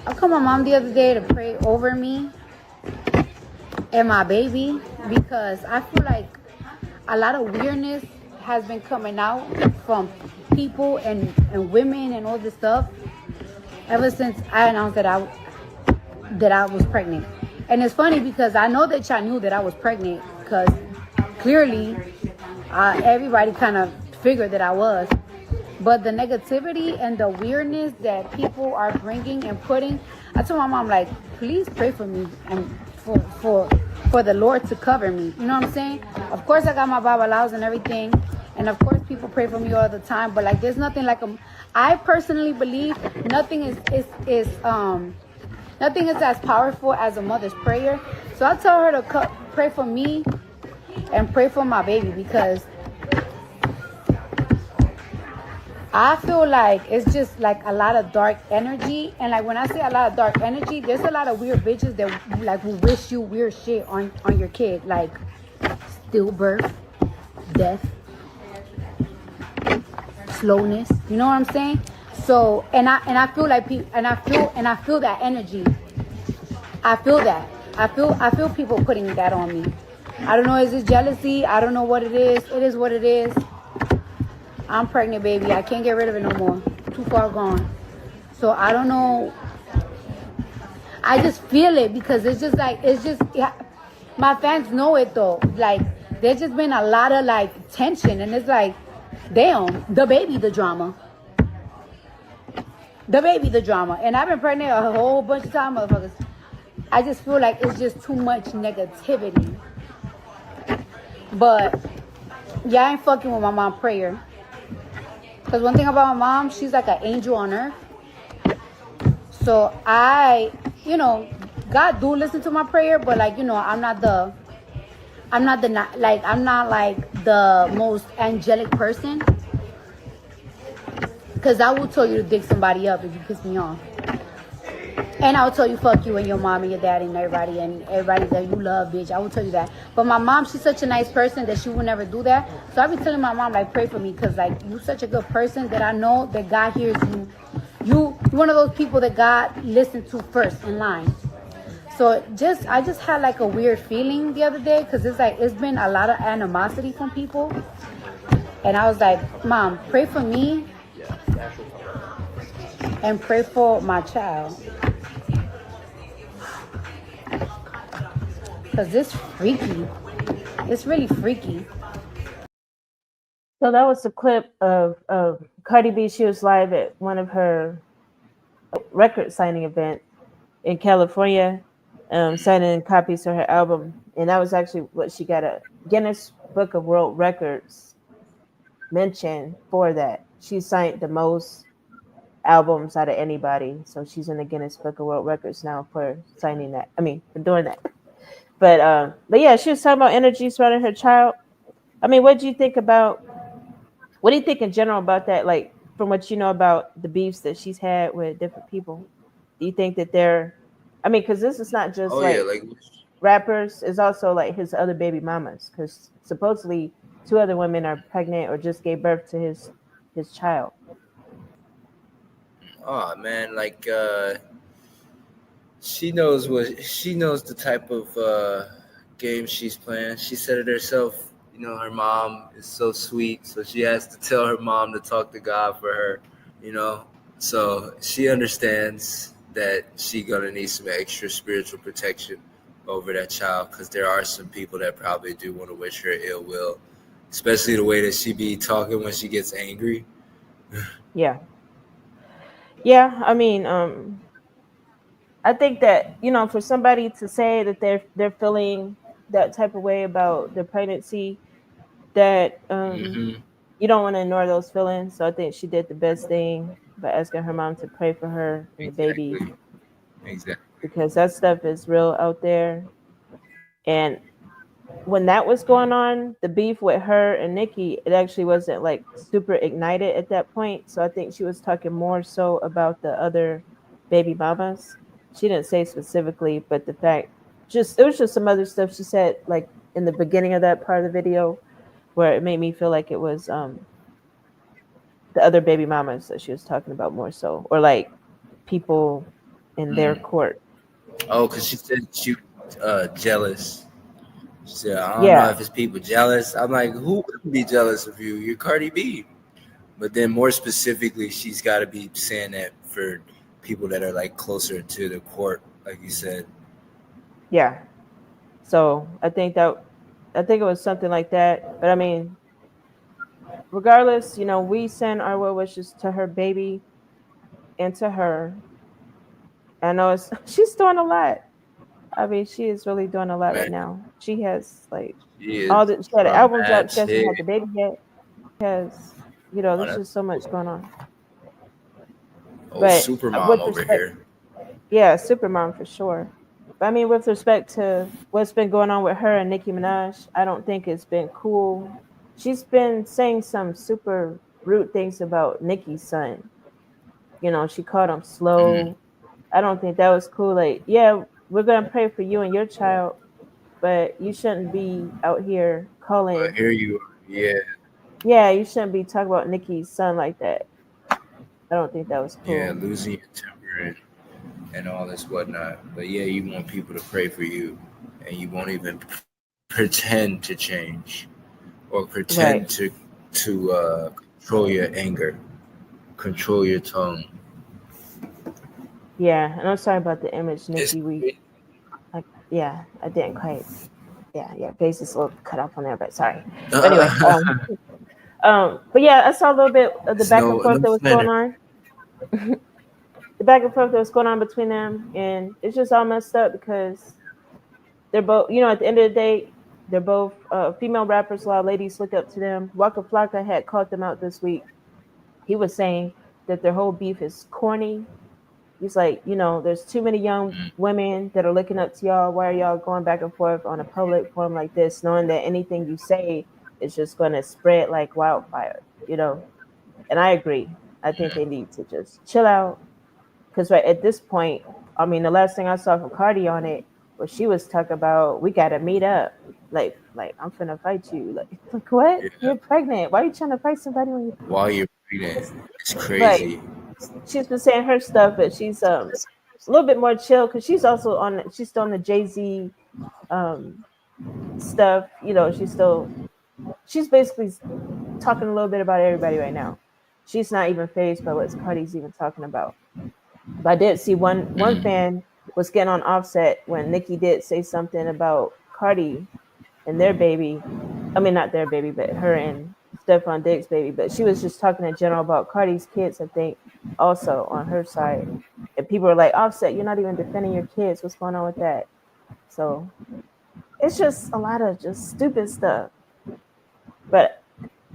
I called my mom the other day to pray over me. and my baby, because I feel like a lot of weirdness has been coming out from people and women and all this stuff ever since I announced that I was pregnant. And it's funny because I know that y'all knew that I was pregnant because clearly everybody kind of figured that I was. But the negativity and the weirdness that people are bringing and putting, I told my mom, like, please pray for me and for the Lord to cover me. You know what I'm saying? Of course, I got my Babalaos and everything, and of course, people pray for me all the time. But like, there's nothing like I personally believe nothing is as powerful as a mother's prayer. So I tell her to pray for me and pray for my baby because I feel like it's just like a lot of dark energy. And like when I say a lot of dark energy, there's a lot of weird bitches that like will wish you weird shit on your kid. Like stillbirth, death, slowness. You know what I'm saying? So I feel like I feel that energy. I feel that. I feel people putting that on me. I don't know, is it jealousy? I don't know what it is. It is what it is. I'm pregnant, baby. I can't get rid of it no more. Too far gone. So I don't know. I just feel it because it's just like, yeah, my fans know it though. Like, there's just been a lot of like tension and it's like, damn, the baby, the drama. The baby, the drama. And I've been pregnant a whole bunch of times, motherfuckers. I just feel like it's just too much negativity. But yeah, I ain't fucking with my mom's prayer. Because one thing about my mom, she's like an angel on earth. So God do listen to my prayer, but like, I'm not like the most angelic person. Because I will tell you to dig somebody up if you piss me off. And I will tell you fuck you and your mom and your dad and everybody that you love, bitch. I will tell you that. But my mom, she's such a nice person that she will never do that. So I be telling my mom, like, pray for me. Because, like, you such a good person that I know that God hears you. You one of those people that God listens to first in line. So I just had like a weird feeling the other day. Because it's like, it's been a lot of animosity from people. And I was like, Mom, pray for me. And pray for my child. Because it's freaky. It's really freaky. So that was a clip of Cardi B. She was live at one of her record signing event in California, signing copies of her album. And that was actually what she got a Guinness Book of World Records mention for that. She signed the most albums out of anybody. So she's in the Guinness Book of World Records now for signing that. I mean, for doing that. But yeah, she was talking about energy surrounding her child. I mean, what do you think in general about that? Like, from what you know about the beefs that she's had with different people, do you think that I mean, because this is not just Oh yeah, like like rappers, it's also like his other baby mamas. Because supposedly 2 other women are pregnant or just gave birth to his child. oh man, like she knows the type of game she's playing. She said it herself. Her mom is so sweet, so she has to tell her mom to talk to God for her. You know, so she understands that she gonna need some extra spiritual protection over that child because there are some people that probably do want to wish her ill will, especially the way that she be talking when she gets angry. Yeah. Yeah. I mean, I think that, for somebody to say that they're feeling that type of way about their pregnancy, that Mm-hmm. you don't want to ignore those feelings. So I think she did the best thing by asking her mom to pray for her and the baby, Exactly. Exactly. because that stuff is real out there. And when that was going on, the beef with her and Nicki, it actually wasn't like super ignited at that point. So I think she was talking more so about the other baby mamas. She didn't say specifically, but the fact, just it was just some other stuff she said like in the beginning of that part of the video where it made me feel like it was the other baby mamas that she was talking about more so, or like people in their Mm. court. Oh, because she said jealous. She said, I don't know Yeah, if it's people jealous. I'm like, who would be jealous of you? You're Cardi B. But then more specifically, she's got to be saying that for people that are like closer to the court, like you said. yeah. So I think it was something like that. But I mean, regardless, we send our well wishes to her baby and to her. I know it's she's doing a lot. I mean, she is really doing a lot right Man, now. She has like she all is the she had an album drop. She hasn't had dramatic. the baby yet. Has Oh, there's that's just so much going on. oh, But super mom with over respect, here. yeah, Supermom for sure. But I mean, with respect to what's been going on with her and Nicki Minaj, I don't think it's been cool. She's been saying some super rude things about Nicki's son. She called him Mm. slow. I don't think that was cool. Like, yeah, we're gonna pray for you and your child, but you shouldn't be out here But calling. here you are. Yeah, Yeah, you shouldn't be talking about Nicki's son like that. I don't think that was yeah, cool. losing your temper and all this whatnot. But yeah, you want people to pray for you, and you won't even pretend to change or Right. pretend to control your anger, control your tone. Yeah, and I'm sorry about the image, It's Nikki. Yeah, I didn't quite. Yeah, yeah, face is a little cut off on there, but sorry. But anyway, but yeah, I saw a little bit of the it's back and forth no that was going slander. on. The back and forth that was going on between them, and it's just all messed up because they're both, at the end of the day, they're both female rappers. A lot of ladies look up to them. Waka Flocka had called them out this week. He was saying that their whole beef is corny. He's like, there's too many young Mm, women that are looking up to y'all. Why are y'all going back and forth on a public forum like this, knowing that anything you say is just going to spread like wildfire, And I agree. I think yeah. they need to just chill out. Because right at this point, I mean, the last thing I saw from Cardi on it was she was talking about we got to meet up. Like I'm finna fight you. Like what? Yeah. You're pregnant. Why are you trying to fight somebody when you're While you're pregnant, it's like? crazy. She's been saying her stuff, but she's a little bit more chill because she's still on the Jay-Z um stuff. She's basically talking a little bit about everybody right now. She's not even phased by what Cardi's even talking about. But I did see one Mm, fan was getting on Offset when Nicki did say something about Cardi and their baby. I mean, not their baby, but her and Stephon Diggs' baby. But she was just talking in general about Cardi's kids, I think, also on her side. And people were like, Offset, you're not even defending your kids. What's going on with that? So it's just a lot of just stupid stuff. But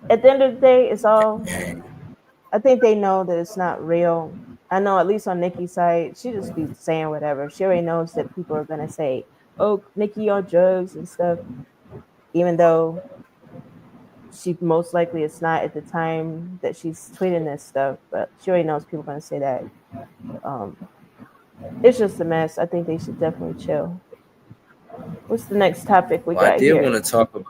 at the end of the day, it's all, dang. I think they know that it's not real. I know at least on Nikki's side, she just be saying whatever. She already knows that people are gonna say, "Oh, Nikki on drugs and stuff," even though she most likely it's not at the time that she's tweeting this stuff. But she already knows people are gonna say that. Um, it's just a mess. I think they should definitely chill. What's the next topic we Well, I got did here? want to talk about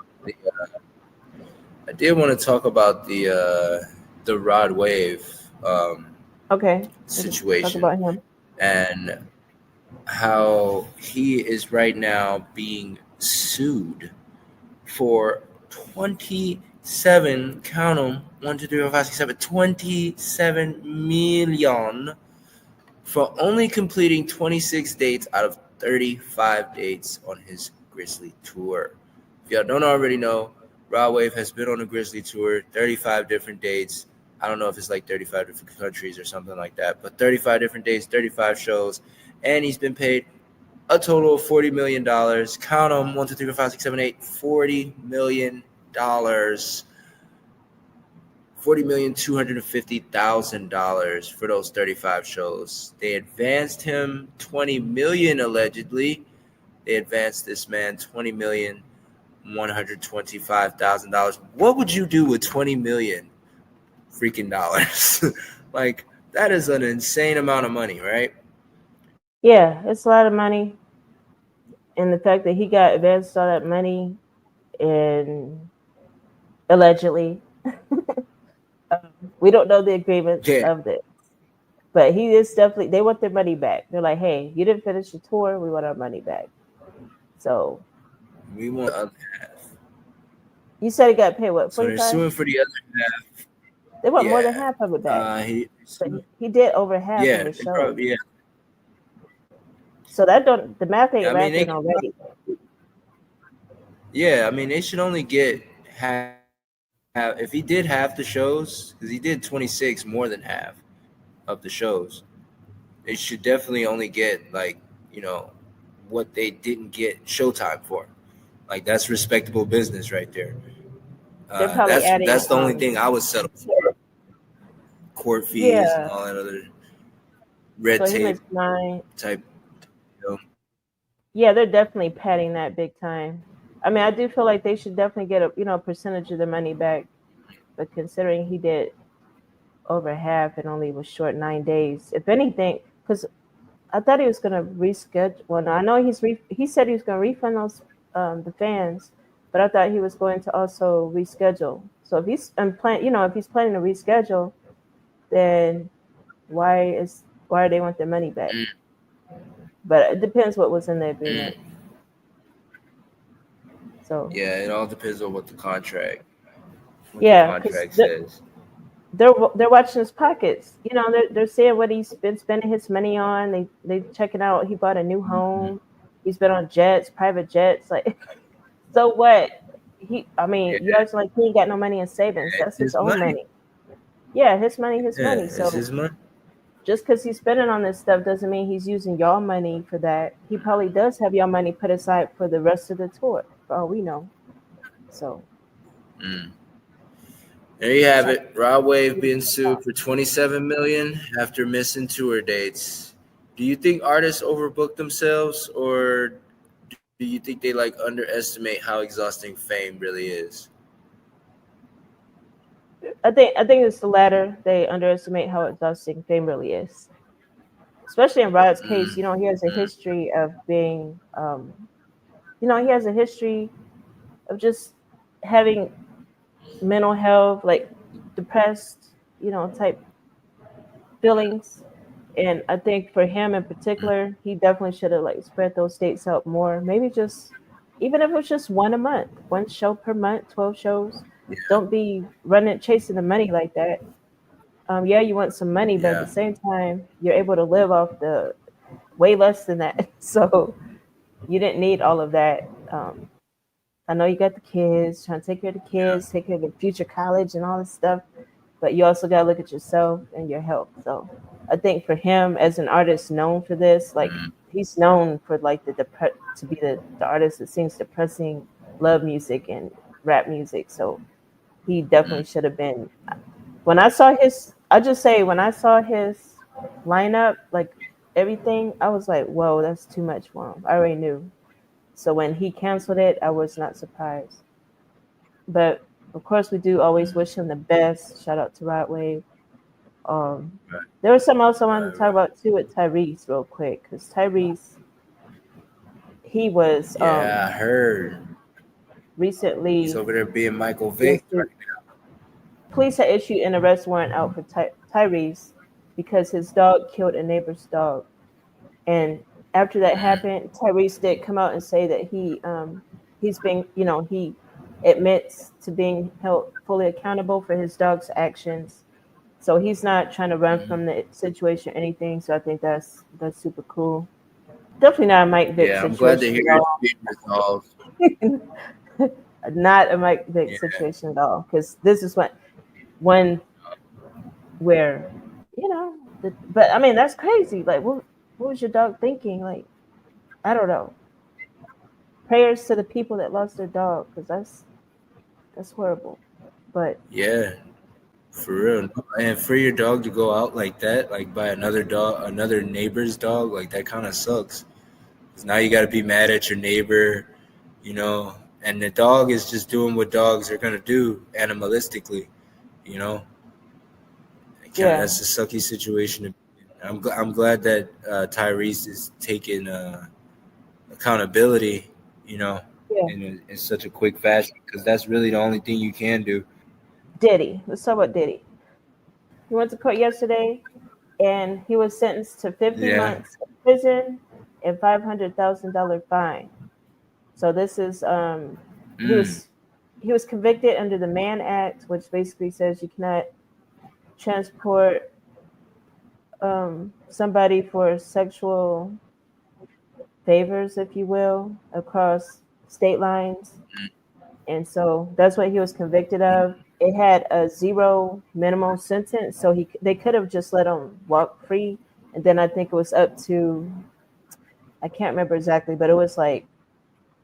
the Rod Wave Okay, we can talk situation about him. and how he is right now being sued for 27, count them, 1, 2, 3, 4, 5, 6, 7, 27 million for only completing 26 dates out of 35 dates on his Grizzly tour. If y'all don't already know, Rod Wave has been on a Grizzly tour, 35 different dates. I don't know if it's like 35 different countries or something like that, but 35 different dates, 35 shows, and he's been paid a total of $40 million. Count them, 1, 2, 3, 4, 5, 6, 7, 8, $40 million. $40,250,000 for those 35 shows. They advanced him $20 million allegedly. They advanced this man $20,125,000. What would you do with 20 million freaking dollars? Like, that is an insane amount of money, right? Yeah, it's a lot of money, and the fact that he got advanced all that money and allegedly, we don't know the agreements Yeah. of this. But he is definitely, they want their money back. They're like, hey, you didn't finish the tour. We want our money back. So We want the other half. you said he got paid what, So they're 45? suing for the other half. They want more than Yeah. half of it back. He But he did over half of yeah, his they show. probably yeah. So that don't the math ain't I mean they racking already. yeah, I mean they should only get half if he did half the shows, because he did 26 more than half of the shows. They should definitely only get like, you know, what they didn't get Showtime for. Like that's respectable business right there. They're probably That's adding the only thing I would settle for. Court fees and yeah. all that other red So he tape makes 9. type. You know? Yeah, they're definitely padding that big time. I mean, I do feel like they should definitely get a percentage of the money back. But considering he did over half and only was short 9 days, if anything, because I thought he was gonna reschedule. Well, no, I know he said he was gonna refund those the fans, but I thought he was going to also reschedule. So if he's if he's planning to reschedule, then why do they want their money back? Mm, But it depends what was in the mm. agreement. So Yeah, it all depends on what the yeah, because contract says. they're watching his pockets. They're seeing what he's been spending his money on. They checking out. He bought a new Mhm. home. He's been on jets, private jets. Like, so what? I Yeah, mean, you acting like he ain't got no money in savings. it's That's his his own money. money. Yeah, his money, his Yeah, money. it's So his money. just because he's spending on this stuff doesn't mean he's using y'all money for that. He probably does have y'all money put aside for the rest of the tour, for all we know. So, Mm. There you have shout it. Rod Wave being sued for 27 million after missing tour dates. Do you think artists overbook themselves, or do you think they like underestimate how exhausting fame really is? I think it's the latter. They underestimate how exhausting fame really is. Especially in Rod's case, Mm, he has a mm, history of being, he has a history of just having mental health, like depressed, type feelings. And I think for him in mm. particular, he definitely should have like spread those dates out more. Maybe just even if it was just one a month, one show per month, 12 shows. Yeah, Don't be running chasing the money like that. Yeah, you want some money, but at the yeah, same time, you're able to live off the way less than that. So you didn't need all of that. I know you got the kids, trying to take care of the yeah. kids, take care of the future college and all this stuff, but you also got to look at yourself and your health. So I think for him as an artist known for this, like Mm, he's known for like to be the artist that sings depressing love music and rap music. So he definitely mm. should have been. When I saw his lineup, like everything, I was like, whoa, that's too much for him. I already knew. So when he canceled it, I was not surprised. But of course, we do always wish him the best. Shout out to Rod Wave. Um, Right, there was something else I wanted right, to talk right. about too with Tyrese, real quick, because Tyrese, he was Yeah, I heard he's recently over there being Michael being Vick sued. right Police had issued an arrest warrant out for Tyrese because his dog killed a neighbor's dog. And after that now. happened, Tyrese did come out and say that he admits to being held fully accountable for his dog's actions. So he's not trying to run Mm, from the situation or anything. So I think that's super cool. Definitely not a Mike Vick yeah, I'm glad to situation hear at it's all. being resolved. Not a Mike Vick Yeah, situation at all. Because this is one where but I mean that's crazy. Like what was your dog thinking? Like I don't know. Prayers to the people that lost their dog because that's horrible. But yeah, for real. And for your dog to go out like that, like by another dog, another neighbor's dog, like that kind of sucks. 'Cause now you got to be mad at your neighbor, you know, and the dog is just doing what dogs are gonna do animalistically, you know. yeah, That's a sucky situation. I'm glad that Tyrese is taking accountability, you know, yeah. in such a quick fashion, because that's really the only thing you can do. Diddy. Let's talk about Diddy. He went to court yesterday and he was sentenced to 50 Yeah. months in prison and $500,000 fine. So this is he Mm. was he was convicted under the Mann Act, which basically says you cannot transport somebody for sexual favors, if you will, across state lines. And so that's what he was convicted of. It had a zero minimum sentence, so they could have just let him walk free. And then I think it was up to, I can't remember exactly, but it was like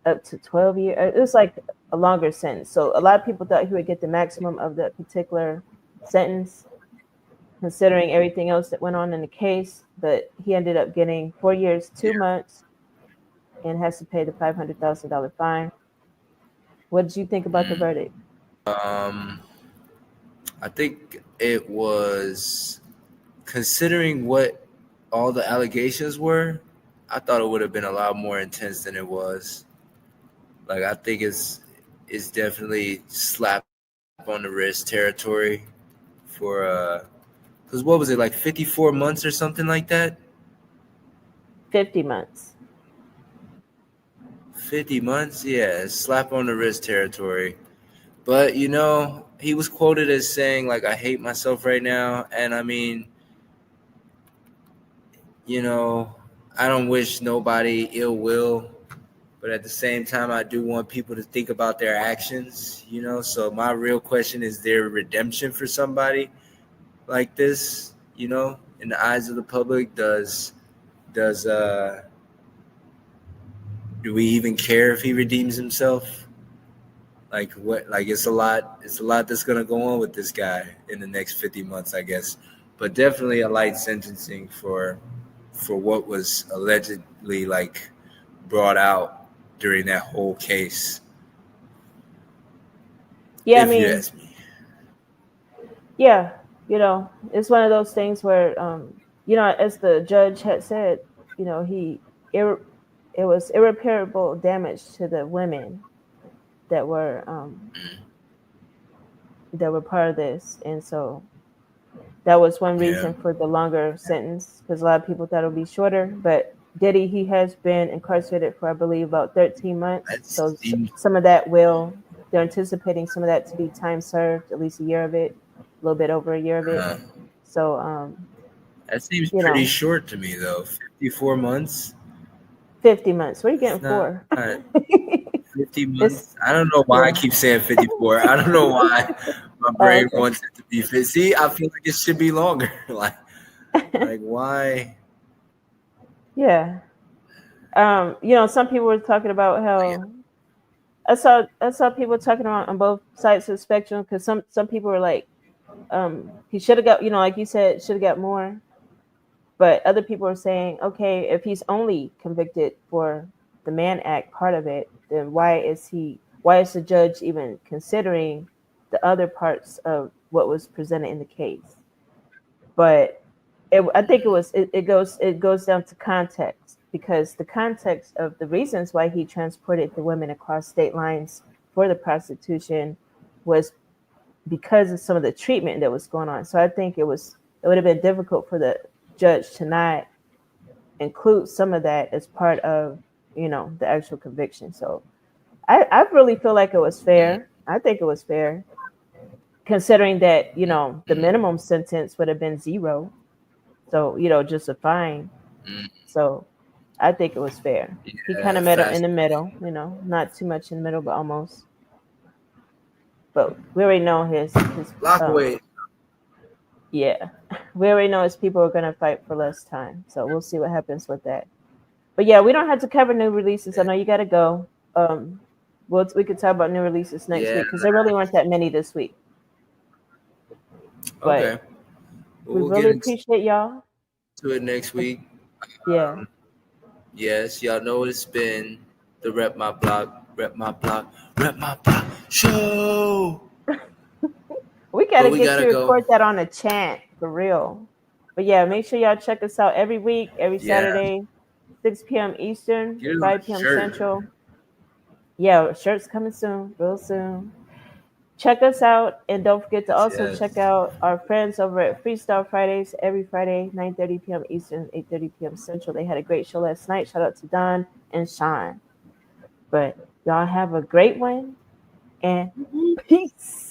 up to 12 years. It was like a longer sentence. So a lot of people thought he would get the maximum of that particular sentence, considering everything else that went on in the case. But he ended up getting 4 years, 2 months, and has to pay the $500,000 fine. What did you think about the verdict? Um, I think it was, considering what all the allegations were, I thought it would have been a lot more intense than it was. Like, I think it's definitely slap on the wrist territory for because what was it, like 54 months or something like that? 50 months. 50 months, yeah, it's slap on the wrist territory. But he was quoted as saying, like, I hate myself right now. And I mean, you know, I don't wish nobody ill will, but at the same time, I do want people to think about their actions. So my real question is, there redemption for somebody like this, in the eyes of the public? Does do we even care if he redeems himself? Like, what? Like, it's a lot that's gonna go on with this guy in the next 50 months, I guess. But definitely a light sentencing for what was allegedly, like, brought out during that whole case, Yeah, I if you mean, ask me. yeah, it's one of those things where, as the judge had said, he, it, it was irreparable damage to the women that were part of this, and so that was one Yeah, reason for the longer sentence, because a lot of people thought it would be shorter. But Diddy, he has been incarcerated for, I believe, about 13 months. that So seems some of that they're anticipating some of that to be time served, at least a year of it, a little bit over a year of it. uh, So, that seems you pretty know, short to me, though. 54 months. 50 months. What are you It's getting not for? 50 It's, months. I don't know why I yeah. keep saying 54. I don't know why my Oh, brain wants it to be 50. See, I feel like it should be longer. like, okay. why? Yeah. Some people were talking about Yeah. how I saw people talking about on both sides of the spectrum, because some people were like, he should have got, like you said, should have got more. But other people are saying, okay, if he's only convicted for the Mann Act part of it, then why is the judge even considering the other parts of what was presented in the case? But I think it goes down to context, because the context of the reasons why he transported the women across state lines for the prostitution was because of some of the treatment that was going on. So I think it would have been difficult for the judge to not include some of that as part of the actual conviction. So I really feel like it was fair. I think it was fair, considering that the minimum sentence would have been zero. So just a fine. Mm, So I think it was fair. He kind yeah, of met in fast. the middle, not too much in the middle, but almost. But we already know his Lock away. yeah, we already know his people are gonna fight for less time. So we'll see what happens with that. But yeah, we don't have to cover new releases. I know you got to go. We could talk about new releases next Yeah. week, because there really weren't that many this week. Okay. But Well, we we'll get really into appreciate y'all. it next week. Yeah, Yes, y'all know it's been the Rep My Block show. we got But to we get gotta you to go. record that on a chant for real. But yeah, make sure y'all check us out every week, every Yeah. Saturday, 6 p.m. Eastern, Get it on 5 a p.m. shirt. Central. Yeah, shirts coming soon, real soon. Check us out, and don't forget to also check Yes. out our friends over at Freestyle Fridays every Friday, 9:30 p.m. Eastern, 8:30 p.m. Central. They had a great show last night. Shout out to Don and Sean. But y'all have a great one and peace.